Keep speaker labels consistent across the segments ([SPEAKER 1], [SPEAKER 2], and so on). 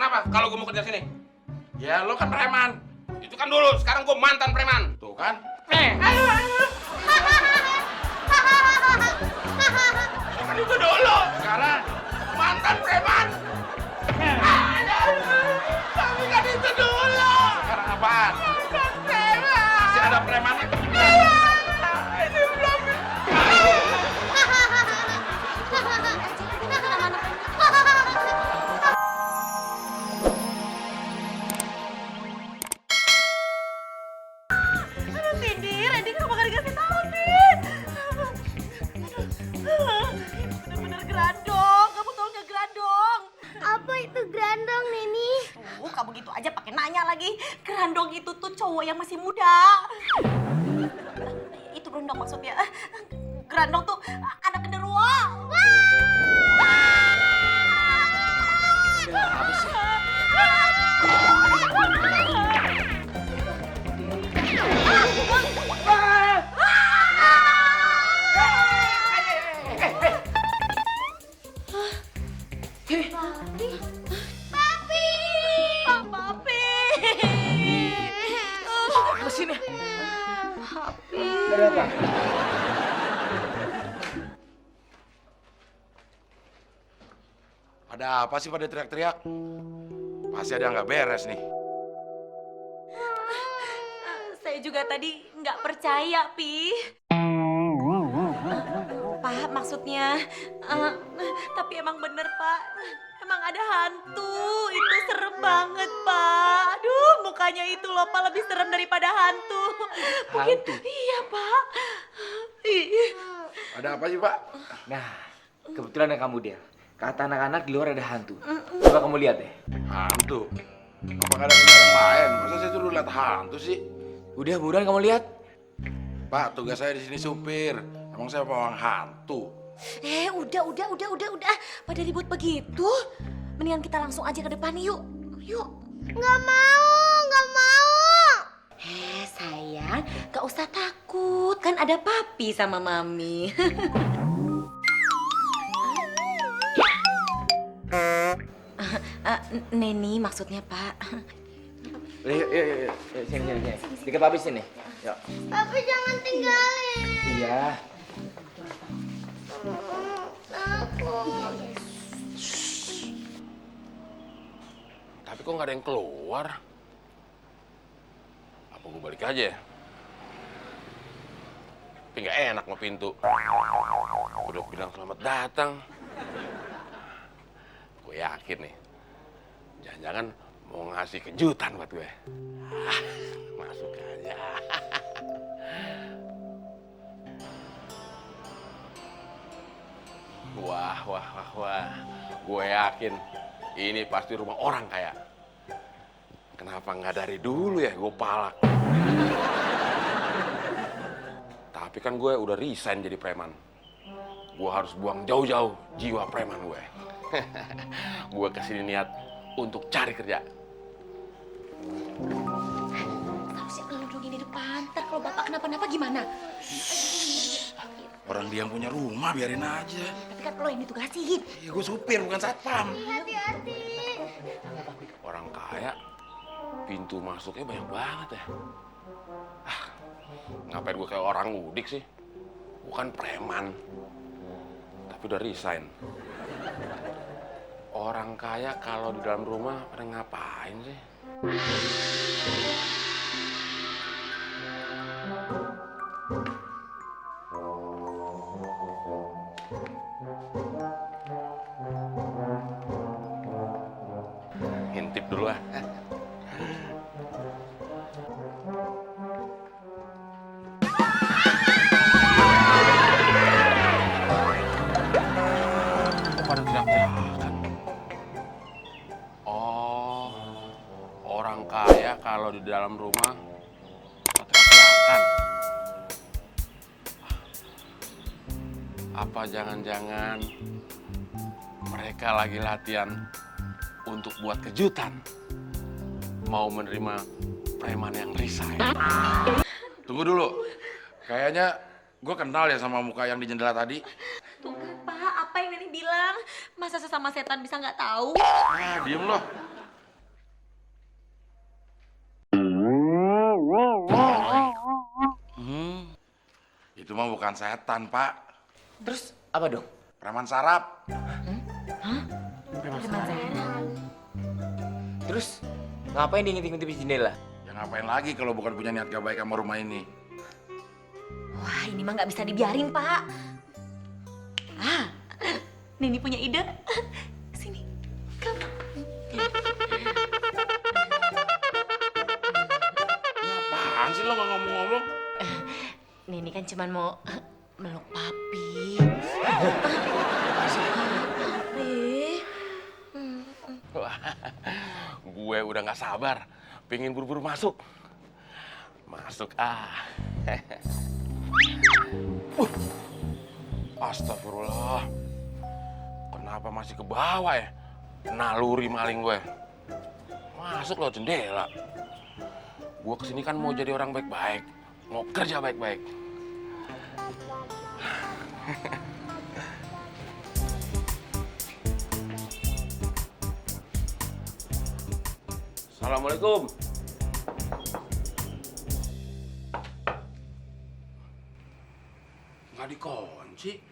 [SPEAKER 1] kenapa kalau gue mau kerja sini? Ya lo kan preman. Itu kan dulu, sekarang gue mantan preman. Tuh kan? Kan itu dulu. Sekarang mantan preman. Tapi kan itu dulu. Sekarang apaan? Mantan preman. Masih ada preman? Ini belum.
[SPEAKER 2] Randy kenapa gak dikasih tahu sih? Bener-bener gerandong, kamu tau nggak gerandong?
[SPEAKER 3] Apa itu gerandong, Nini?
[SPEAKER 2] Kamu gitu aja pakai nanya lagi. Gerandong itu tuh cowok yang masih muda. Itu gerandong maksudnya. Gerandong tuh anak genderuwo.
[SPEAKER 1] Apa sih? Sini. Ada apa? Ada apa sih pada teriak-teriak? Pasti ada yang nggak beres nih.
[SPEAKER 2] Saya juga tadi nggak percaya, Pi. Pak, maksudnya, tapi emang bener, Pak. Emang ada hantu, itu serem banget, Pak. Aduh, mukanya itu loh, Pak, lebih serem daripada hantu. Mungkin,
[SPEAKER 4] Hantu?
[SPEAKER 2] iya, Pak. Ih.
[SPEAKER 1] Ada apa sih, Pak?
[SPEAKER 4] Nah, kebetulan ada kamu dia. Kata anak-anak di luar ada hantu. Coba kamu lihat deh.
[SPEAKER 1] Hantu? Apa nggak ada orang lain? Masa saya dulu lihat hantu sih?
[SPEAKER 4] Udah, buruan kamu lihat.
[SPEAKER 1] Pak, tugas saya di sini supir. Emang saya pawang hantu?
[SPEAKER 2] Udah. Pada ribut begitu. Mendingan kita langsung aja ke depan yuk. Yuk.
[SPEAKER 3] Nggak mau.
[SPEAKER 2] Sayang, gak usah takut. Kan ada papi sama mami. Neni maksudnya, Pak.
[SPEAKER 4] Yuk, sini. Dikit habis sini. Yuk.
[SPEAKER 3] Tapi jangan tinggalin.
[SPEAKER 4] Iya.
[SPEAKER 3] Takut.
[SPEAKER 1] Tapi kok nggak ada yang keluar? Apa gue balik aja ya? Tapi nggak enak sama pintu. Udah bilang selamat datang. Gue yakin nih, jangan-jangan mau ngasih kejutan buat gue. Masuk aja. Wah. Gue yakin ini pasti rumah orang kaya. Kenapa nggak dari dulu ya gue palak? Tapi kan gue udah resign jadi preman. Gue harus buang jauh-jauh jiwa preman gue. Gue kesini niat untuk cari kerja.
[SPEAKER 2] Harusnya lu dong di depan. Ntar kalau bapak kenapa-napa gimana?
[SPEAKER 1] Orang dia yang punya rumah biarin aja.
[SPEAKER 2] Tapi kan lo yang ditugasin.
[SPEAKER 1] Ya gue supir bukan satpam.
[SPEAKER 3] Hati-hati.
[SPEAKER 1] Orang kaya, pintu masuknya banyak banget ya. Ngapain gue kayak orang udik sih? Gue kan preman. Tapi udah resign. Orang kaya kalau di dalam rumah pada ngapain sih? Intip dulu ah. Kok pada teriak-teriakan? Oh, orang kaya kalau di dalam rumah teriak-teriakan. Apa jangan-jangan mereka lagi latihan untuk buat kejutan? Mau menerima preman yang resign? Tunggu dulu. Kayaknya gue kenal ya sama muka yang di jendela tadi.
[SPEAKER 2] Tuh kan, Pak, apa yang Neni bilang? Masa sesama setan bisa nggak tahu?
[SPEAKER 1] Diem loh.
[SPEAKER 5] Itu mah bukan setan, Pak.
[SPEAKER 4] Terus apa dong?
[SPEAKER 5] Preman sarap.
[SPEAKER 4] Terus ngapain dia ngintip-ngintip di jendela?
[SPEAKER 5] Ya ngapain lagi kalau bukan punya niat gak baik sama rumah ini?
[SPEAKER 2] Wah, ini mah nggak bisa dibiarin, Pak. Nini punya ide. Sini, kamu.
[SPEAKER 5] Apaan sih lo gak ngomong-ngomong?
[SPEAKER 2] Nini kan cuman mau meluk papi.
[SPEAKER 1] Wah, gue udah gak sabar, pengen buru-buru masuk. Masuk Astagfirullah. Kenapa masih ke bawah ya? Naluri maling gue. Masuk lo jendela. Gue kesini kan mau jadi orang baik-baik, mau kerja baik-baik. Assalamualaikum. Nggak dikunci.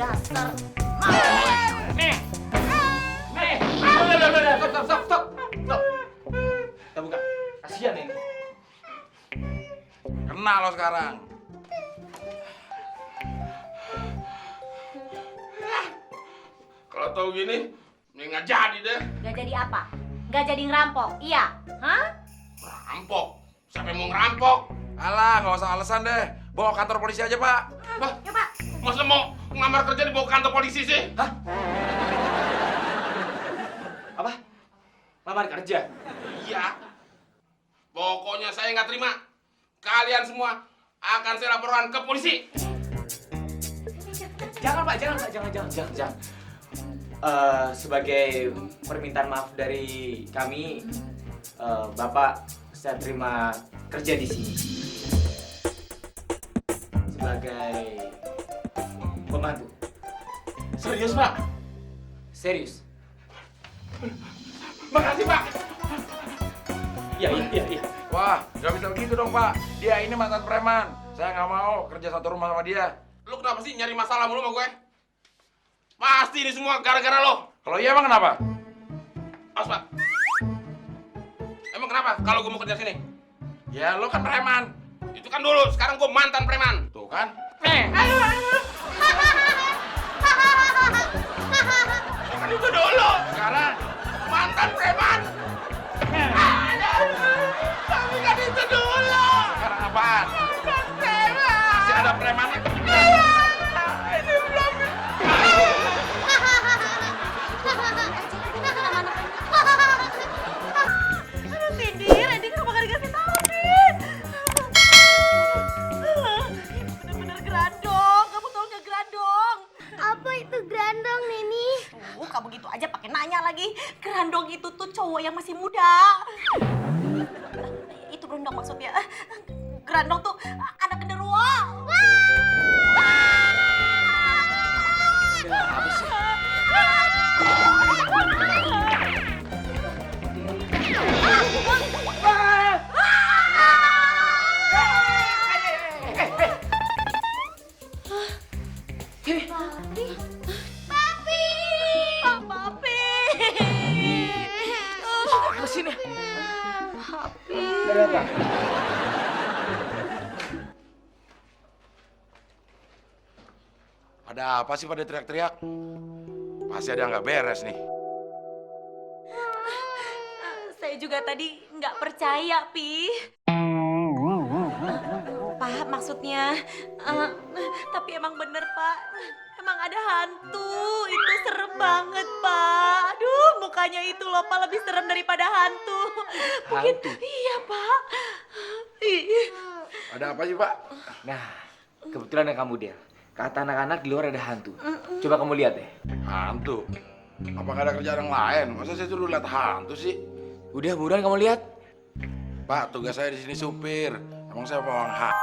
[SPEAKER 2] Dasar.
[SPEAKER 4] Stop. Kita buka. Kasihan ini.
[SPEAKER 5] Kena lo sekarang.
[SPEAKER 1] Kalau tahu gini, ini nggak jadi deh.
[SPEAKER 2] Gak jadi apa? Gak jadi ngerampok, iya? Hah?
[SPEAKER 1] Rampok. Siapa yang mau ngerampok?
[SPEAKER 5] Alah, nggak usah alasan deh. Bawa kantor polisi aja, Pak.
[SPEAKER 1] Bah,
[SPEAKER 2] Ya, Pak.
[SPEAKER 1] masa mau ngelamar kerja di bawah kantor polisi sih?
[SPEAKER 4] Apa? Lamar kerja?
[SPEAKER 1] Iya. Pokoknya saya nggak terima. Kalian semua akan saya laporkan ke polisi.
[SPEAKER 4] Jangan Pak, jangan. Sebagai permintaan maaf dari kami, Bapak saya terima kerja di sini sebagai pembantu.
[SPEAKER 1] Serius, Pak?
[SPEAKER 4] Serius?
[SPEAKER 1] Makasih, Pak.
[SPEAKER 4] Iya.
[SPEAKER 5] Wah, nggak bisa begitu dong, Pak. Dia ini mantan preman. Saya nggak mau kerja satu rumah sama dia.
[SPEAKER 1] Lu kenapa sih nyari masalah mulu sama gue? Pasti ini semua gara-gara lo.
[SPEAKER 5] Kalau iya emang kenapa?
[SPEAKER 1] Awas, Pak. Emang kenapa kalau gue mau kerja sini?
[SPEAKER 5] Ya lo kan preman.
[SPEAKER 1] Itu kan dulu, sekarang gue mantan preman.
[SPEAKER 5] Tuh kan?
[SPEAKER 1] Kan itu dulu.
[SPEAKER 5] Sekarang
[SPEAKER 1] Mantan preman. Tapi kan itu dulu.
[SPEAKER 5] sekarang apaan?
[SPEAKER 1] Mantan preman.
[SPEAKER 5] Masih ada premannya?
[SPEAKER 1] Ini belum.
[SPEAKER 2] Aduh, Cindy, Randy kenapa gak dikasih tahu, nih? Bener-bener gerandong, kamu tau gak gerandong?
[SPEAKER 3] Apa itu gerandong, Nini?
[SPEAKER 2] Kamu gitu aja pakai nanya lagi. Gerandong itu tuh cowok yang masih muda. Itu berondong maksudnya. Gerandong tuh anak genderuwo.
[SPEAKER 4] Apa sih? Apa sih nih? Ada apa?
[SPEAKER 5] Ada apa sih pada teriak-teriak? Pasti ada yang nggak beres nih.
[SPEAKER 2] Saya juga tadi nggak percaya, Pi. Pak, maksudnya, tapi emang bener, Pak. Emang ada hantu. Itu serem banget, Pak. Aduh, mukanya itu loh, Pak, lebih serem daripada hantu. Mungkin,
[SPEAKER 4] Hantu?
[SPEAKER 2] iya, Pak. Ih.
[SPEAKER 5] Ada apa sih, Pak?
[SPEAKER 4] Nah, kebetulan yang kamu dia. Kata anak-anak di luar ada hantu. Coba kamu lihat deh.
[SPEAKER 5] Hantu? Apa nggak ada kerjaan yang lain? Masa saya suruh lihat hantu sih?
[SPEAKER 4] Udah, buruan kamu lihat.
[SPEAKER 5] Pak, tugas saya di sini supir. Emang saya pawang hak.